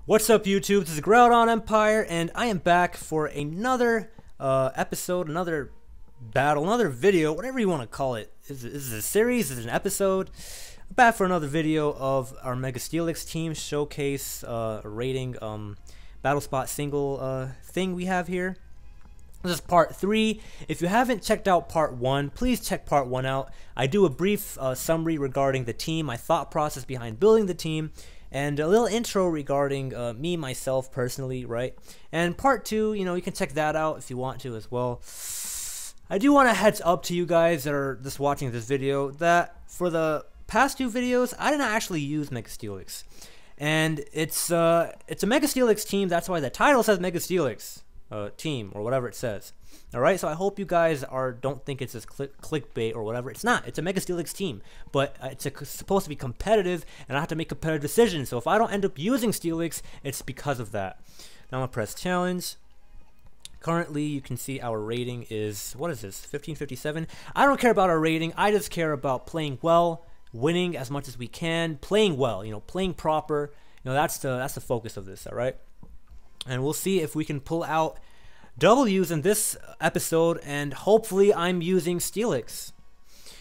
What's up, YouTube? This is GroudonEmpire, and I am back for another episode, another battle, another video, whatever you want to call it. Is this a series? Is it an episode? I'm back for another video of our Mega Steelix team showcase rating battle spot single thing we have here. This is part 3. If you haven't checked out part 1, please check part 1 out. I do a brief summary regarding the team, my thought process behind building the team, and a little intro regarding me, myself, personally, right? And part 2, you know, you can check that out if you want to as well. I do want to heads up to you guys that are just watching this video that for the past 2 videos, I didn't actually use Mega Steelix. And it's a Mega Steelix team, that's why the title says Mega Steelix. Team or whatever it says. Alright, so I hope you guys don't think it's just clickbait or whatever. It's not. It's a Mega Steelix team, but it's supposed to be competitive, and I have to make competitive decisions. So if I don't end up using Steelix, it's because of that. Now I'm gonna press challenge. Currently, you can see our rating is, what is this, 1557? I don't care about our rating. I just care about playing well, winning as much as we can, playing well, you know, playing proper. You know, that's the focus of this. All right. And we'll see if we can pull out W's in this episode, and hopefully I'm using Steelix.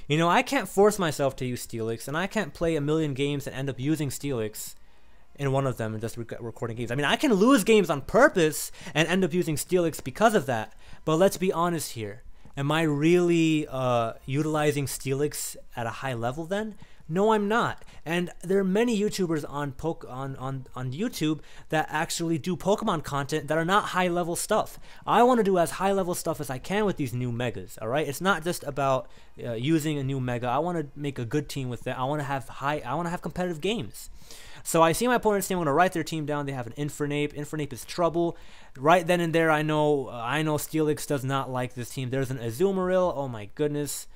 You know, I can't force myself to use Steelix, and I can't play a million games and end up using Steelix in one of them and just recording games. I mean, I can lose games on purpose and end up using Steelix because of that, but let's be honest here. Am I really utilizing Steelix at a high level then? No, I'm not. And there are many YouTubers on YouTube that actually do Pokemon content that are not high level stuff. I want to do as high level stuff as I can with these new megas. All right, it's not just about using a new mega. I want to make a good team with it. I want to have competitive games. So I see my opponent's team. I'm gonna write their team down. They have an Infernape. Infernape is trouble. Right then and there, I know Steelix does not like this team. There's an Azumarill. Oh my goodness.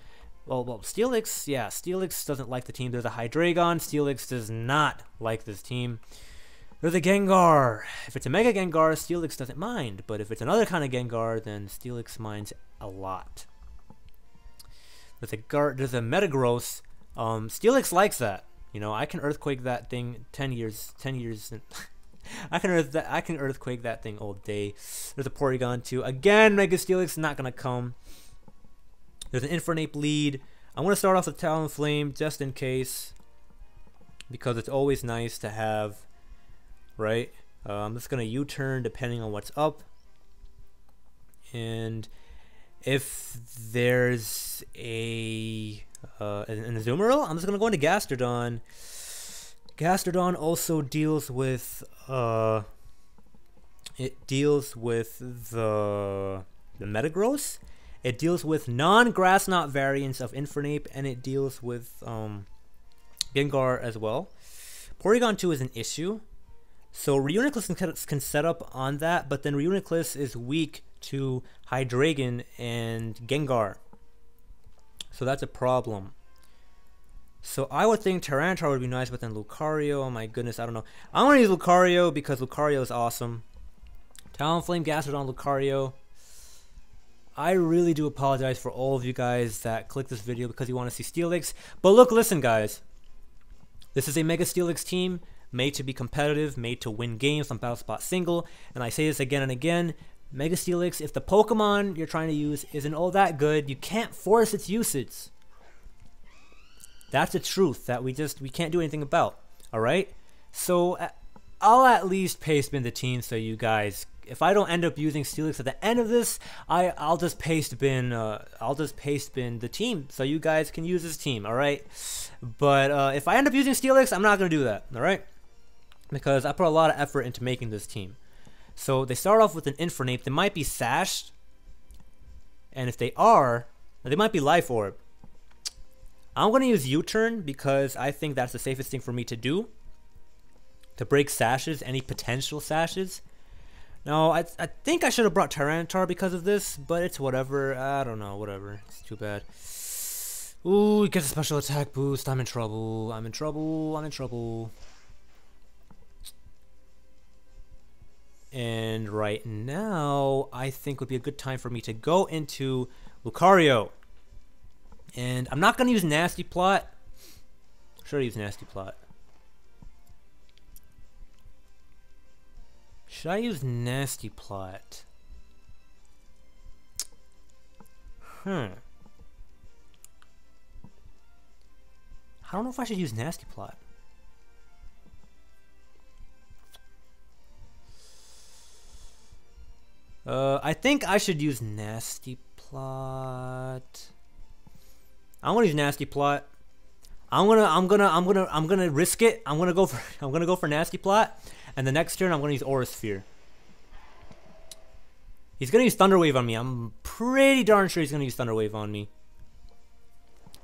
Well, Steelix, yeah, Steelix doesn't like the team. There's a Hydreigon. Steelix does not like this team. There's a Gengar. If it's a Mega Gengar, Steelix doesn't mind. But if it's another kind of Gengar, then Steelix minds a lot. There's a Metagross. Steelix likes that. You know, I can Earthquake that thing 10 years. I can Earthquake that thing all day. There's a Porygon too. Again, Mega Steelix is not gonna come. There's an Infernape lead. I'm going to start off with Talonflame just in case, because it's always nice to have, right? I'm just going to U-turn depending on what's up. And if there's an Azumarill, I'm just going to go into Gastrodon. Gastrodon also deals with, it deals with the Metagross. It deals with non-grass knot variants of Infernape, and it deals with Gengar as well. Porygon 2 is an issue. So Reuniclus can set up on that, but then Reuniclus is weak to Hydreigon and Gengar. So that's a problem. So I would think Tyranitar would be nice, but then Lucario, oh my goodness, I don't know. I'm going to use Lucario because Lucario is awesome. Talonflame, Gastrodon, Lucario. I really do apologize for all of you guys that click this video because you want to see Steelix. But look, listen guys. This is a Mega Steelix team made to be competitive, made to win games on Battle Spot Single. And I say this again and again. Mega Steelix, if the Pokemon you're trying to use isn't all that good, you can't force its usage. That's the truth that we can't do anything about. Alright? So I'll at least paste bin the team so you guys, if I don't end up using Steelix at the end of this, I'll just paste bin the team so you guys can use this team, all right? But if I end up using Steelix, I'm not gonna do that, all right? Because I put a lot of effort into making this team. So they start off with an Infernape. They might be Sashed, and if they are, they might be Life Orb. I'm gonna use U-turn because I think that's the safest thing for me to do, to break sashes, any potential sashes. No, I think I should have brought Tyranitar because of this, but it's whatever. I don't know, whatever. It's too bad. Ooh, he gets a special attack boost. I'm in trouble. I'm in trouble. I'm in trouble. And right now, I think would be a good time for me to go into Lucario. And I'm not going to use Nasty Plot. Should I use Nasty Plot? Should I use Nasty Plot? I don't know if I should use Nasty Plot. I think I should use Nasty Plot. I'm gonna use Nasty Plot. I'm gonna risk it. I'm gonna go for Nasty Plot, and the next turn I'm gonna use Aura Sphere. He's gonna use Thunder Wave on me. I'm pretty darn sure he's gonna use Thunder Wave on me.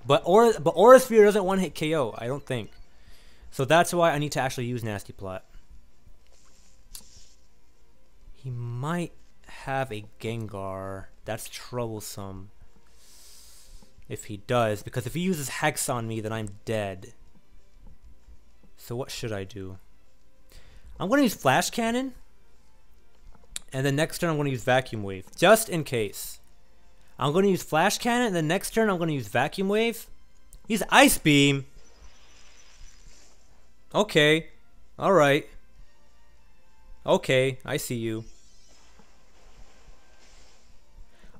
But Aura Sphere doesn't one-hit KO, I don't think. So that's why I need to actually use Nasty Plot. He might have a Gengar. That's troublesome. If he does, because if he uses Hex on me, then I'm dead. So what should I do? I'm going to use Flash Cannon. And then next turn I'm going to use Vacuum Wave. Just in case. I'm going to use Flash Cannon, and then next turn I'm going to use Vacuum Wave. He's Ice Beam. Okay. Alright. Okay, I see you.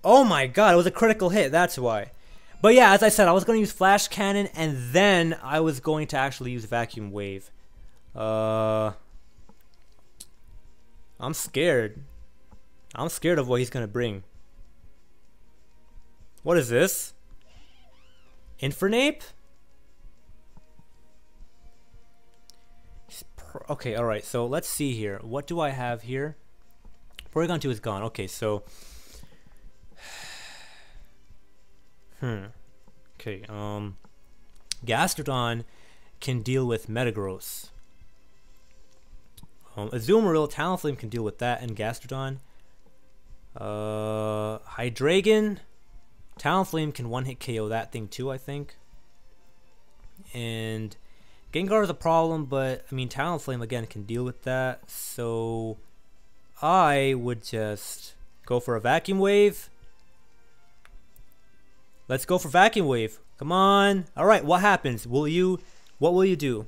Oh my god, it was a critical hit, that's why. But yeah, as I said, I was going to use Flash Cannon, and then I was going to actually use Vacuum Wave. I'm scared. I'm scared of what he's going to bring. What is this? Infernape? Okay, alright, so let's see here. What do I have here? Porygon 2 is gone. Okay, so... Okay, Gastrodon can deal with Metagross. Azumarill, Talonflame can deal with that and Gastrodon. Hydreigon, Talonflame can one-hit KO that thing too, I think. And Gengar is a problem, but I mean Talonflame again can deal with that. So I would just go for a Vacuum Wave. Let's go for Vacuum Wave. Come on. Alright, what happens? What will you do?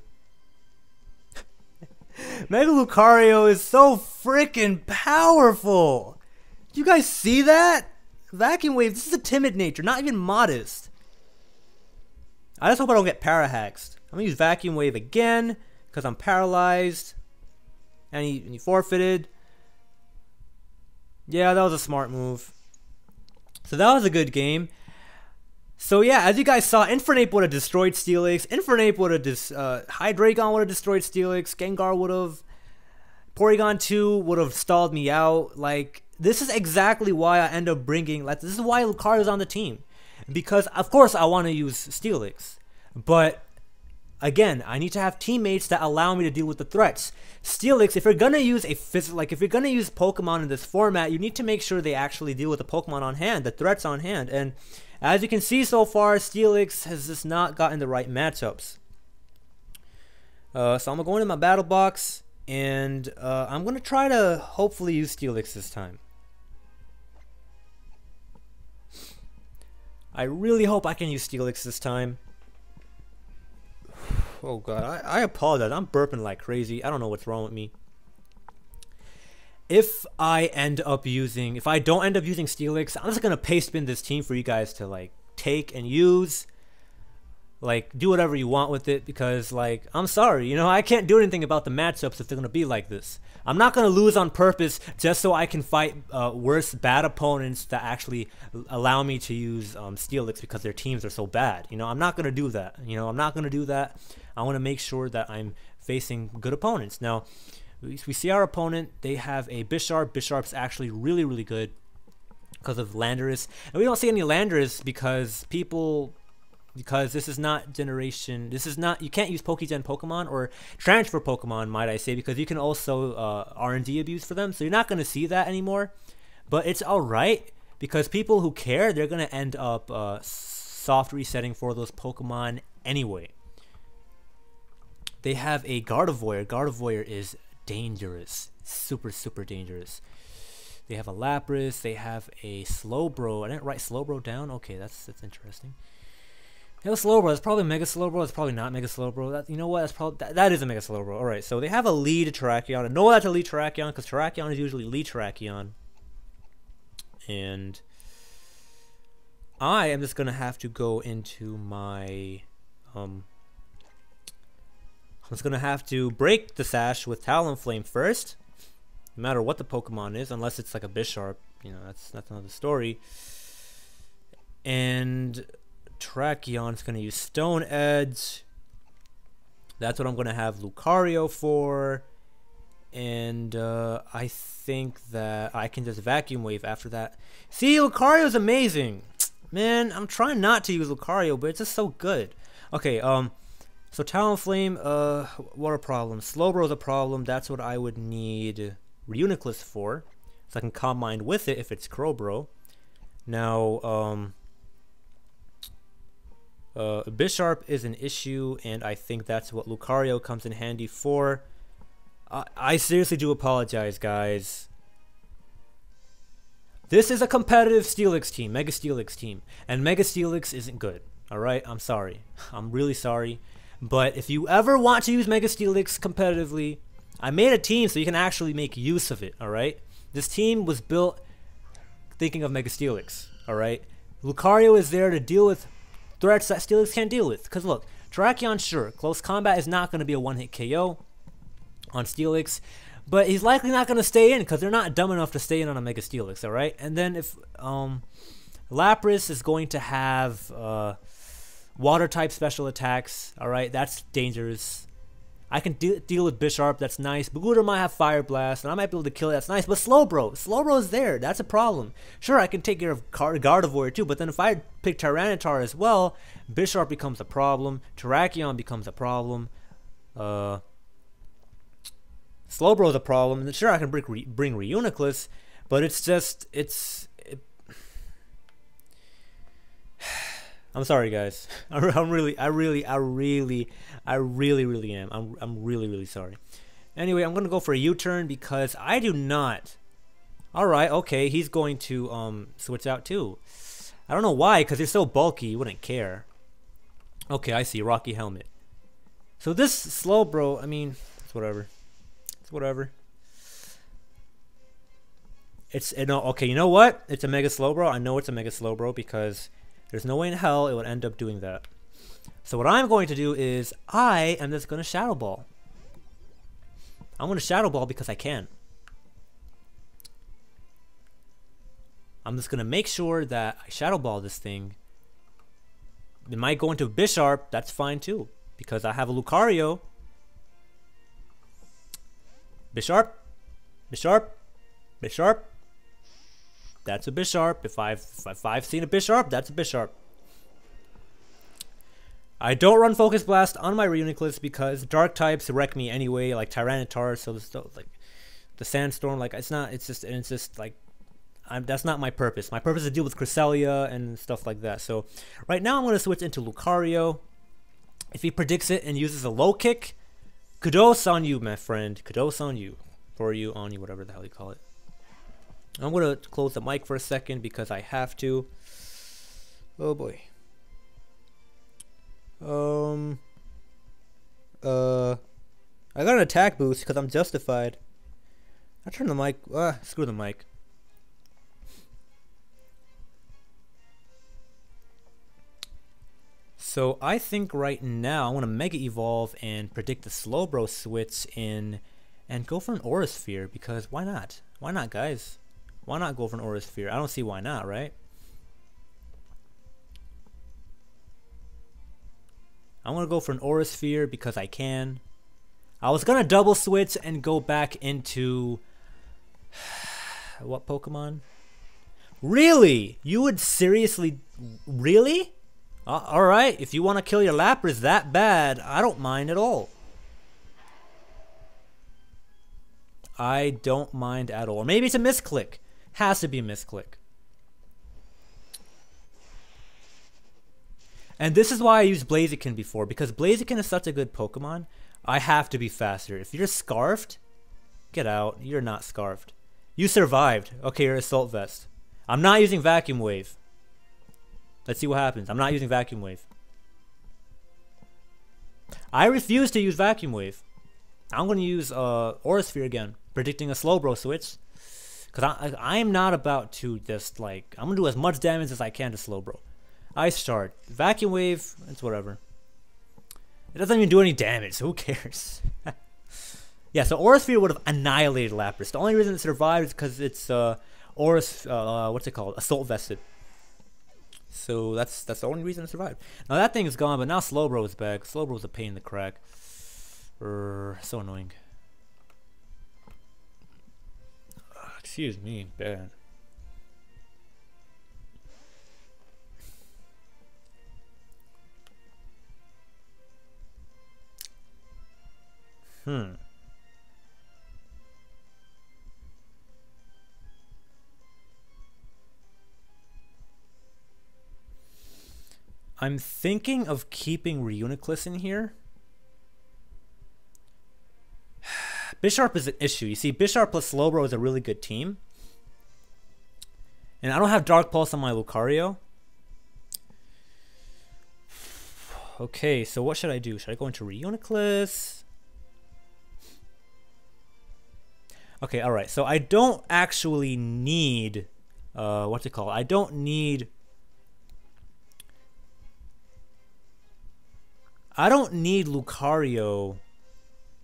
Mega Lucario is so freaking powerful. Do you guys see that? Vacuum Wave, this is a timid nature, not even modest. I just hope I don't get Parahaxed. I'm gonna use Vacuum Wave again, because I'm paralyzed. And he forfeited. Yeah, that was a smart move. So that was a good game. So yeah, as you guys saw, Infernape would have destroyed Steelix. Infernape would have Hydreigon would have destroyed Steelix. Gengar would have. Porygon 2 would have stalled me out. Like, this is exactly why I end up bringing. Like, this is why Lucario's on the team, because of course I want to use Steelix, but again, I need to have teammates that allow me to deal with the threats. Steelix, if you're gonna use if you're gonna use Pokemon in this format, you need to make sure they actually deal with the Pokemon on hand, the threats on hand. And as you can see so far, Steelix has just not gotten the right matchups. So I'm gonna go into my battle box, and I'm gonna try to hopefully use Steelix this time. I really hope I can use Steelix this time. Oh god, I apologize. I'm burping like crazy. I don't know what's wrong with me. If I don't end up using Steelix, I'm just gonna paste spin this team for you guys to like take and use. Like, do whatever you want with it, because like, I'm sorry, you know, I can't do anything about the matchups if they're gonna be like this. I'm not gonna lose on purpose just so I can fight worse bad opponents that actually allow me to use Steelix because their teams are so bad. You know, I'm not gonna do that. You know, I'm not gonna do that. I want to make sure that I'm facing good opponents. Now, we see our opponent. They have a Bisharp. Bisharp's actually really, really good because of Landorus, and we don't see any Landorus because this is not generation. This is not. You can't use Pokegen Pokemon or transfer Pokemon, might I say, because you can also R&D abuse for them. So you're not going to see that anymore. But it's all right, because people who care, they're going to end up soft resetting for those Pokemon anyway. They have a Gardevoir. Gardevoir is dangerous, super, super dangerous. They have a Lapras. They have a Slowbro. I didn't write Slowbro down. Okay, that's interesting. It was Slowbro. It's probably Mega Slowbro. It's probably not Mega Slowbro. That, you know what? That's probably that is a Mega Slowbro. All right. So they have a lead Terrakion. I know that's a lead Terrakion because Terrakion is usually lead Terrakion. And I am just gonna have to go into my I'm just gonna have to break the Sash with Talonflame first, no matter what the Pokemon is, unless it's like a Bisharp. You know, that's another story. And Terrakion's gonna use Stone Edge. That's what I'm gonna have Lucario for. And I think that I can just Vacuum Wave after that. See, Lucario's amazing. Man, I'm trying not to use Lucario, but it's just so good. Okay, so Talonflame, what a problem. Slowbro's a problem. That's what I would need Reuniclus for. So I can Combine with it if it's Crowbro. Now, Bisharp is an issue, and I think that's what Lucario comes in handy for. I seriously do apologize, guys. This is a competitive Steelix team, Mega Steelix team, and Mega Steelix isn't good. Alright, I'm sorry. I'm really sorry. But if you ever want to use Mega Steelix competitively, I made a team so you can actually make use of it, alright? This team was built thinking of Mega Steelix, alright? Lucario is there to deal with threats that Steelix can't deal with. Because look, Terrakion, sure, close combat is not going to be a one-hit KO on Steelix, but he's likely not going to stay in because they're not dumb enough to stay in on a Mega Steelix, alright? And then if Lapras is going to have water type special attacks, alright, that's dangerous. I can deal with Bisharp, that's nice. Bagooda might have Fire Blast, and I might be able to kill it, that's nice. But Slowbro is there, that's a problem. Sure, I can take care of Gardevoir too, but then if I pick Tyranitar as well, Bisharp becomes a problem, Terrakion becomes a problem, Slowbro is a problem, and sure I can bring Reuniclus, but it's just, I'm sorry, guys. I really am. I'm really sorry. Anyway, I'm gonna go for a U-turn because I do not. All right, okay, he's going to switch out too. I don't know why, because he's so bulky, you wouldn't care. Okay, I see. Rocky Helmet. So this Slowbro, I mean, it's whatever. It's whatever. Okay, you know what? It's a Mega Slowbro. I know it's a Mega Slowbro because there's no way in hell it would end up doing that. So what I'm going to do is I am just going to Shadow Ball. I'm going to Shadow Ball because I can. I'm just going to make sure that I Shadow Ball this thing. It might go into Bisharp. That's fine too because I have a Lucario. Bisharp. Bisharp. Bisharp. That's a Bisharp. If I've seen a Bisharp, that's a Bisharp. I don't run Focus Blast on my Reuniclus because Dark types wreck me anyway, like Tyranitar. So like the Sandstorm, like it's just like that's not my purpose. My purpose is to deal with Cresselia and stuff like that. So right now I'm going to switch into Lucario. If he predicts it and uses a low kick, kudos on you, my friend. Kudos on you, for you, on you, whatever the hell you call it. I'm going to close the mic for a second because I have to. Oh boy. I got an attack boost because I'm justified. I turn the mic. Screw the mic. So I think right now I'm going to Mega Evolve and predict the Slowbro switch in and go for an Aura Sphere because why not? Why not, guys? Why not go for an Aura Sphere? I don't see why not, right? I'm going to go for an Aura Sphere because I can. I was going to double switch and go back into... what Pokemon? Really? You would seriously... Really? Alright, if you want to kill your Lapras that bad, I don't mind at all. I don't mind at all. Or maybe it's a misclick. Has to be a misclick. And this is why I used Blaziken before, because Blaziken is such a good Pokemon. I have to be faster. If you're Scarfed, get out. You're not Scarfed. You survived. Okay, you're Assault Vest. I'm not using Vacuum Wave. Let's see what happens. I'm not using Vacuum Wave. I refuse to use Vacuum Wave. I'm going to use Aura Sphere again, predicting a Slowbro switch. Because I am not about to just like, I'm going to do as much damage as I can to Slowbro. Ice Shard. Vacuum Wave, it's whatever. It doesn't even do any damage, so who cares? Yeah, so Aura Sphere would have annihilated Lapras. The only reason it survived is because it's what's it called? Assault Vested. So that's the only reason it survived. Now that thing is gone, but now Slowbro is back. Slowbro is a pain in the crack. So annoying. Excuse me, bad. I'm thinking of keeping Reuniclus in here. Bisharp is an issue. You see, Bisharp plus Slowbro is a really good team. And I don't have Dark Pulse on my Lucario. Okay, so what should I do? Should I go into Reuniclus? Okay, alright. So I don't actually need... what's it called? I don't need Lucario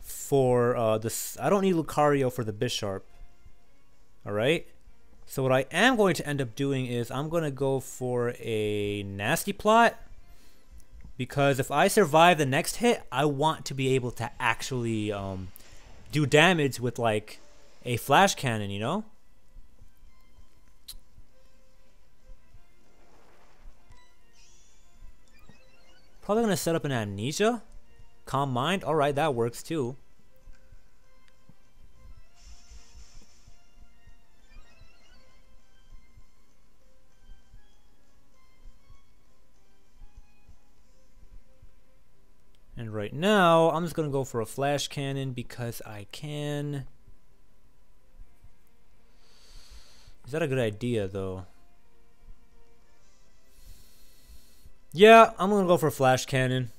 for this. I don't need Lucario for the Bisharp. Alright? So what I am going to end up doing is I'm going to go for a Nasty Plot. Because if I survive the next hit, I want to be able to actually do damage with like a Flash Cannon, you know? Probably going to set up an Amnesia. Calm Mind. Alright, that works too. And right now, I'm just going to go for a Flash Cannon because I can. Is that a good idea, though? Yeah, I'm going to go for a Flash Cannon.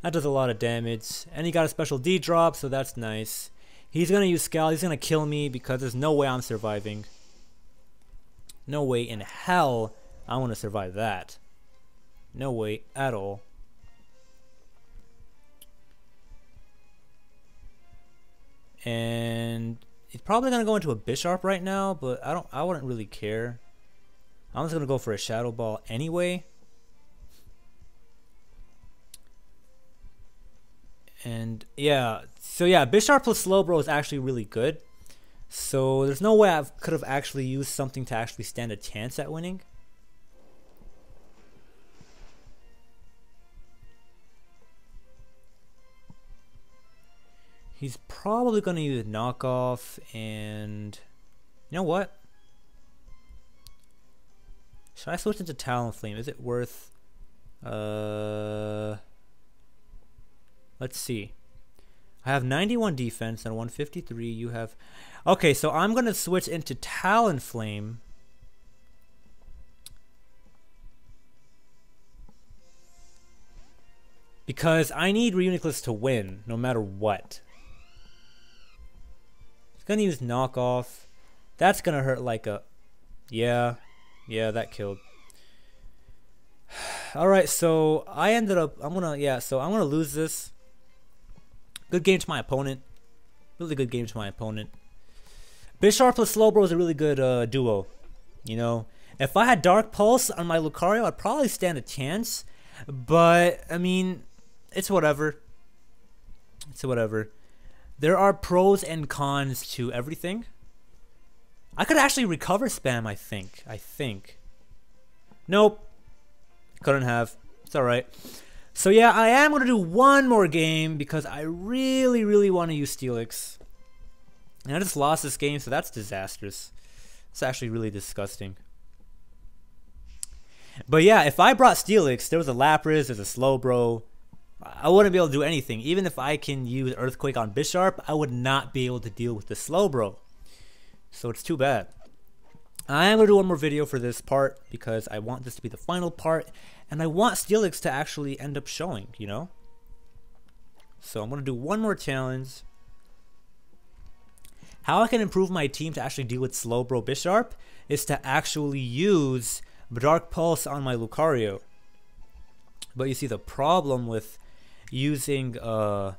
That does a lot of damage. And he got a special D drop, so that's nice. He's going to use Scowl. He's going to kill me because there's no way I'm surviving. No way in hell I want to survive that. No way at all. And he's probably gonna go into a Bisharp right now, but I wouldn't really care. I'm just gonna go for a Shadow Ball anyway. And yeah, so yeah, Bisharp plus Slowbro is actually really good. So there's no way I could have actually used something to actually stand a chance at winning. He's probably going to use Knockoff, and you know what? Should I switch into Talonflame? Is it worth... let's see. I have 91 defense and 153. You have... Okay, so I'm going to switch into Talonflame. Because I need Reuniclus to win, no matter what. He's going to use Knockoff. That's going to hurt like a... Yeah, that killed. Alright, so I ended up... I'm going to lose this. Good game to my opponent. Really good game to my opponent. Bisharp plus Slowbro is a really good duo. You know, if I had Dark Pulse on my Lucario, I'd probably stand a chance. But, I mean, it's whatever. It's whatever. There are pros and cons to everything. I could actually recover spam, I think. Nope. Couldn't have. It's alright. So yeah, I am going to do one more game because I really, really want to use Steelix. And I just lost this game, so that's disastrous. It's actually really disgusting. But yeah, if I brought Steelix, there was a Lapras, there's a Slowbro, I wouldn't be able to do anything. Even if I can use Earthquake on Bisharp, I would not be able to deal with the Slowbro. So it's too bad. I am going to do one more video for this part because I want this to be the final part, and I want Steelix to actually end up showing, you know? So I'm going to do one more challenge. How I can improve my team to actually deal with Slowbro Bisharp is to actually use Dark Pulse on my Lucario. But you see, the problem with using a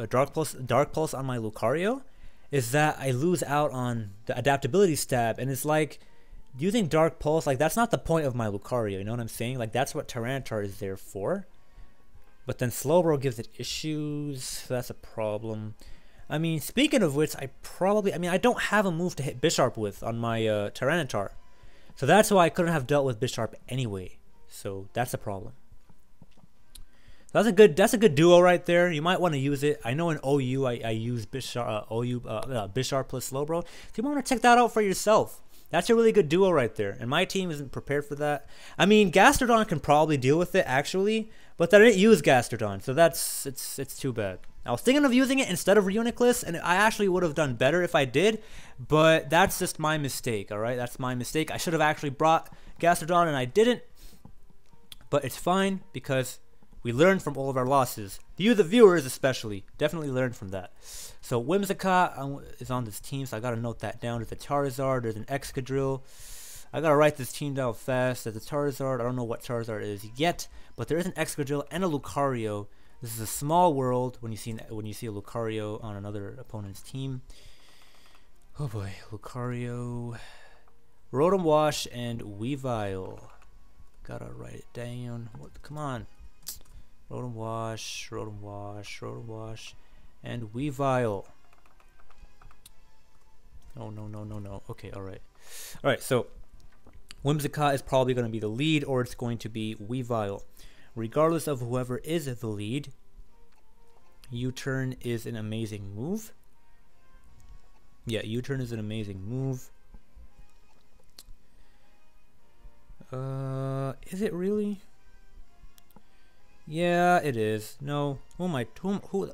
Dark Pulse on my Lucario is that I lose out on the adaptability stab, and it's like using Dark Pulse, like that's not the point of my Lucario, you know what I'm saying? Like that's what Tyranitar is there for. But then Slowbro gives it issues, so that's a problem. I mean, speaking of which, I don't have a move to hit Bisharp with on my Tyranitar. So that's why I couldn't have dealt with Bisharp anyway. So that's a problem. That's a good duo right there. You might want to use it. I know in OU I use Bisharp plus Slowbro. So you might want to check that out for yourself. That's a really good duo right there. And my team isn't prepared for that. I mean, Gastrodon can probably deal with it actually, but I didn't use Gastrodon, so it's too bad. I was thinking of using it instead of Reuniclus, and I actually would have done better if I did, but that's just my mistake, alright? That's my mistake. I should have actually brought Gastrodon, and I didn't, but it's fine because we learned from all of our losses. You, the viewers especially, definitely learned from that. So Whimsicott is on this team, so I gotta note that down. There's a Charizard, there's an Excadrill. I gotta write this team down fast. There's a Charizard, I don't know what Charizard is yet, but there is an Excadrill and a Lucario. This is a small world when you see a Lucario on another opponent's team. Oh boy, Lucario, Rotom Wash, and Weavile. Gotta write it down. Come on. Rotom Wash, Rotom Wash, Rotom Wash, and Weavile. Oh no. Okay, alright. Alright, so Whimsicott is probably going to be the lead, or it's going to be Weavile. Regardless of whoever is the lead, U-turn is an amazing move. Yeah, U-turn is an amazing move. Is it really? Yeah, it is. No, who am I? Who?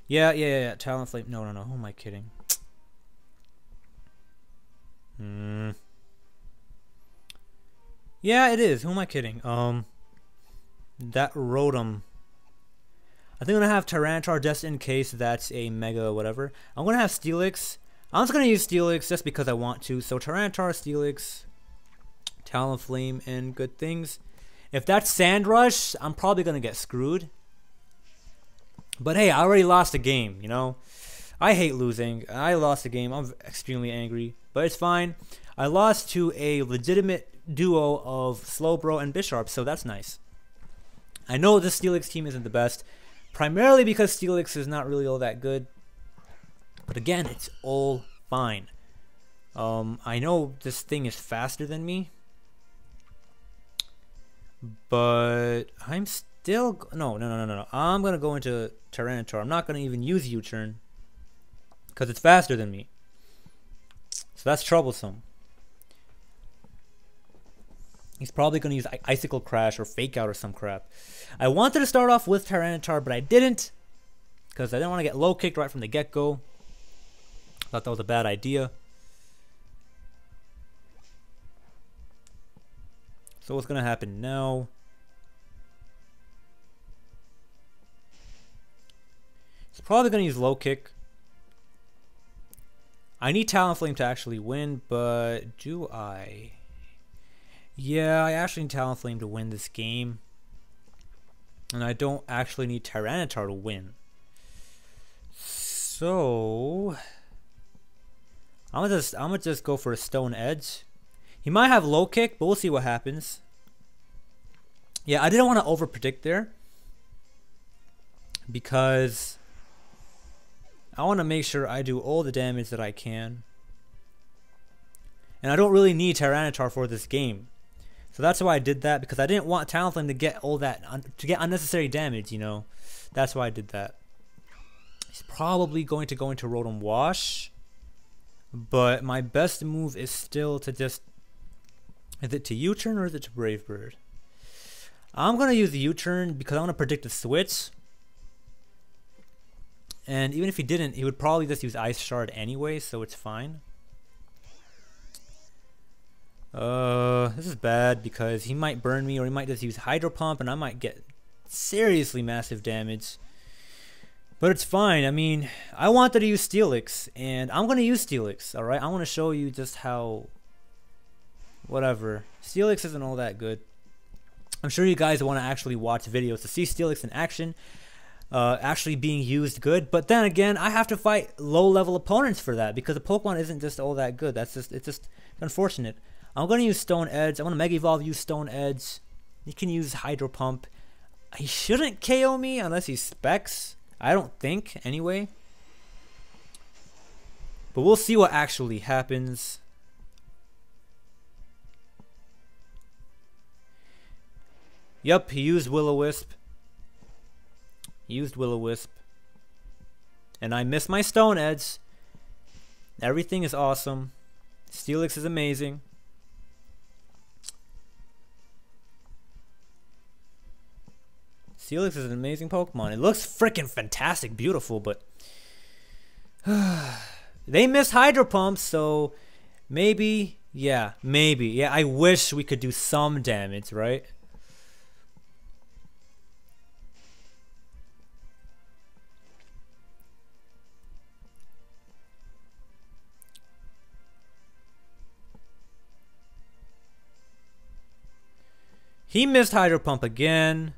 Yeah. Talonflame. No. Who am I kidding? Yeah, it is. Who am I kidding? That Rotom. I think I'm gonna have Tyranitar just in case that's a Mega whatever. I'm gonna have Steelix. I'm just gonna use Steelix just because I want to. So Tyranitar, Steelix, Talonflame, and good things. If that's Sandrush, I'm probably gonna get screwed. But hey, I already lost a game, you know? I hate losing. I lost a game. I'm extremely angry. But it's fine. I lost to a legitimate duo of Slowbro and Bisharp, so that's nice. I know this Steelix team isn't the best, primarily because Steelix is not really all that good. But again, it's all fine. I know this thing is faster than me, but I'm still... No. I'm going to go into Tyranitar. I'm not going to even use U-turn because it's faster than me. So that's troublesome. He's probably going to use Icicle Crash or Fake Out or some crap. I wanted to start off with Tyranitar, but I didn't because I didn't want to get low kicked right from the get-go. Thought that was a bad idea. So what's going to happen now? He's probably going to use low kick. I need Talonflame to actually win, but do I? Yeah, I actually need Talonflame to win this game. And I don't actually need Tyranitar to win. So I'm gonna just go for a Stone Edge. He might have low kick, but we'll see what happens. Yeah, I didn't want to overpredict there because I want to make sure I do all the damage that I can. And I don't really need Tyranitar for this game. So that's why I did that, because I didn't want Talonflame to get all that, to get unnecessary damage, you know. That's why I did that. He's probably going to go into Rotom Wash. But my best move is still to just... Is it to U-turn or is it to Brave Bird? I'm going to use the U-turn because I want to predict a switch. And even if he didn't, he would probably just use Ice Shard anyway, so it's fine. This is bad because he might burn me, or he might just use Hydro Pump and I might get seriously massive damage. But it's fine. I mean, I wanted to use Steelix, and I'm going to use Steelix, alright? I want to show you just how... Whatever. Steelix isn't all that good. I'm sure you guys want to actually watch videos to see Steelix in action. Actually being used good. But then again, I have to fight low-level opponents for that, because the Pokemon isn't just all that good. It's just unfortunate. I'm going to use Stone Edge. I'm going to Mega Evolve, use Stone Edge. You can use Hydro Pump. He shouldn't KO me unless he specs. I don't think, anyway. But we'll see what actually happens. Yup, he used Will-O-Wisp. He used Will-O-Wisp. And I missed my Stone Edge. Everything is awesome. Steelix is amazing. Steelix is an amazing Pokemon. It looks freaking fantastic, beautiful, but they missed Hydro Pumps, so maybe, yeah, I wish we could do some damage, right? He missed Hydro Pump again.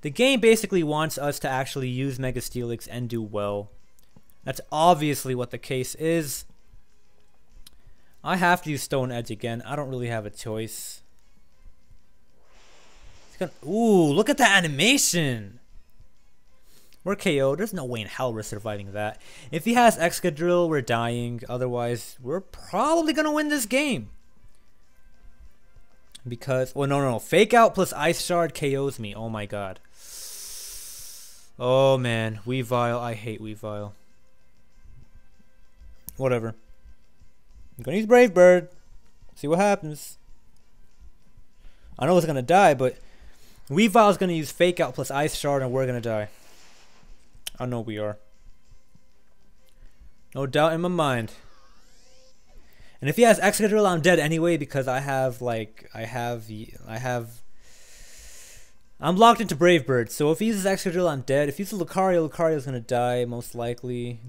The game basically wants us to actually use Mega Steelix and do well. That's obviously what the case is. I have to use Stone Edge again. I don't really have a choice. Ooh, look at that animation! We're KO'd. There's no way in hell we're surviving that. If he has Excadrill, we're dying. Otherwise, we're probably going to win this game. Because, oh no, Fake Out plus Ice Shard KOs me. Oh my god. Oh man, Weavile. I hate Weavile. Whatever. I'm gonna use Brave Bird. See what happens. I know it's gonna die, but Weavile's gonna use Fake Out plus Ice Shard and we're gonna die. I know we are. No doubt in my mind. And if he has Excadrill, I'm dead anyway because I'm locked into Brave Bird. So if he uses Excadrill, I'm dead. If he uses Lucario, Lucario's gonna die most likely.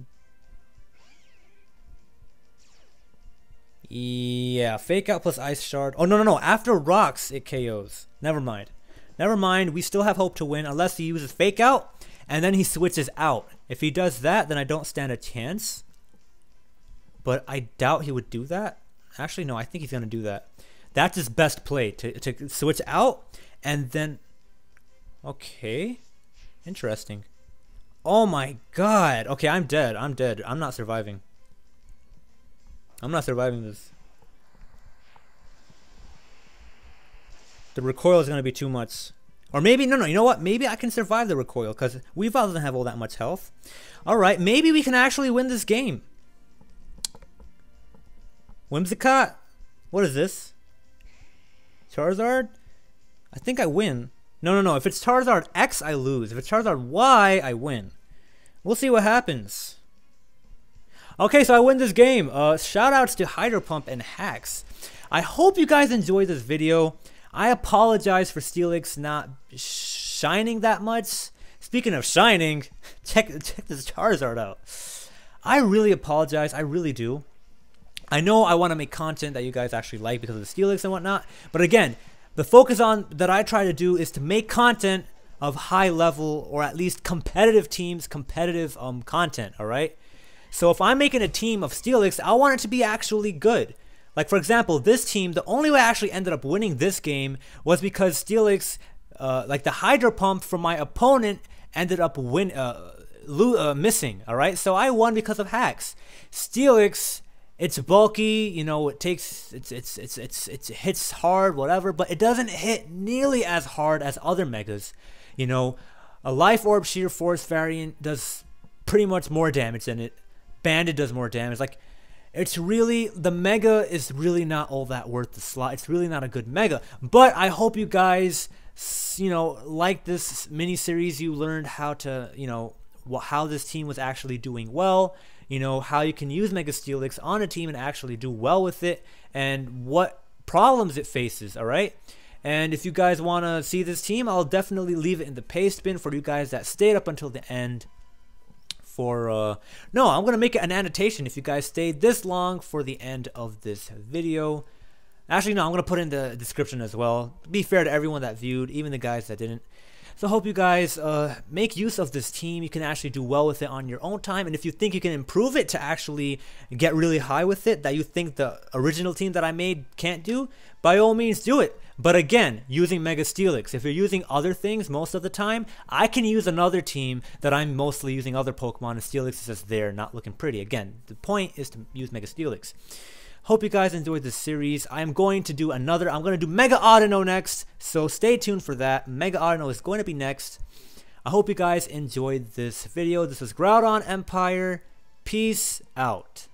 Yeah, Fake Out plus Ice Shard. Oh no, after Rocks it KOs. Never mind. We still have hope to win unless he uses Fake Out and then he switches out. If he does that, then I don't stand a chance. But I doubt he would do that. Actually, no, I think he's going to do that. That's his best play, to switch out and then... Okay. Interesting. Oh my god. Okay, I'm dead. I'm not surviving. I'm not surviving this. The recoil is going to be too much. Or maybe, no, you know what? Maybe I can survive the recoil because Weavile doesn't have all that much health. Alright, maybe we can actually win this game. Whimsicott? What is this? Charizard? I think I win. No. If it's Charizard X, I lose. If it's Charizard Y, I win. We'll see what happens. Okay, so I win this game. Shoutouts to Hydro Pump and Hacks. I hope you guys enjoyed this video. I apologize for Steelix not shining that much. Speaking of shining, check this Charizard out. I really apologize. I really do. I know I want to make content that you guys actually like because of the Steelix and whatnot. But again, the focus on that I try to do is to make content of high level or at least competitive teams, competitive content, alright? So if I'm making a team of Steelix, I want it to be actually good. Like for example, this team, the only way I actually ended up winning this game was because Steelix, like the Hydro Pump from my opponent ended up missing, alright? So I won because of hacks. Steelix... It's bulky, you know, it hits hard, whatever, but it doesn't hit nearly as hard as other megas. You know, a Life Orb Sheer Force variant does pretty much more damage than it. Bandit does more damage. Like, it's really, the mega is really not all that worth the slot. It's really not a good mega. But I hope you guys, you know, like this mini series. You learned how to, you know, how this team was actually doing well, you know, how you can use Mega Steelix on a team and actually do well with it, and what problems it faces, alright? And if you guys want to see this team, I'll definitely leave it in the paste bin for you guys that stayed up until the end. No, I'm going to make it an annotation if you guys stayed this long for the end of this video. Actually, no, I'm going to put it in the description as well. Be fair to everyone that viewed, even the guys that didn't. So I hope you guys make use of this team. You can actually do well with it on your own time. And if you think you can improve it to actually get really high with it, that you think the original team that I made can't do, by all means do it. But again, using Mega Steelix. If you're using other things most of the time, I can use another team that I'm mostly using other Pokemon, and Steelix is just there, not looking pretty. Again, the point is to use Mega Steelix. Hope you guys enjoyed this series. I'm going to do Mega Audino next, so stay tuned for that. Mega Audino is going to be next. I hope you guys enjoyed this video. This was GroudonEmpire. Peace out.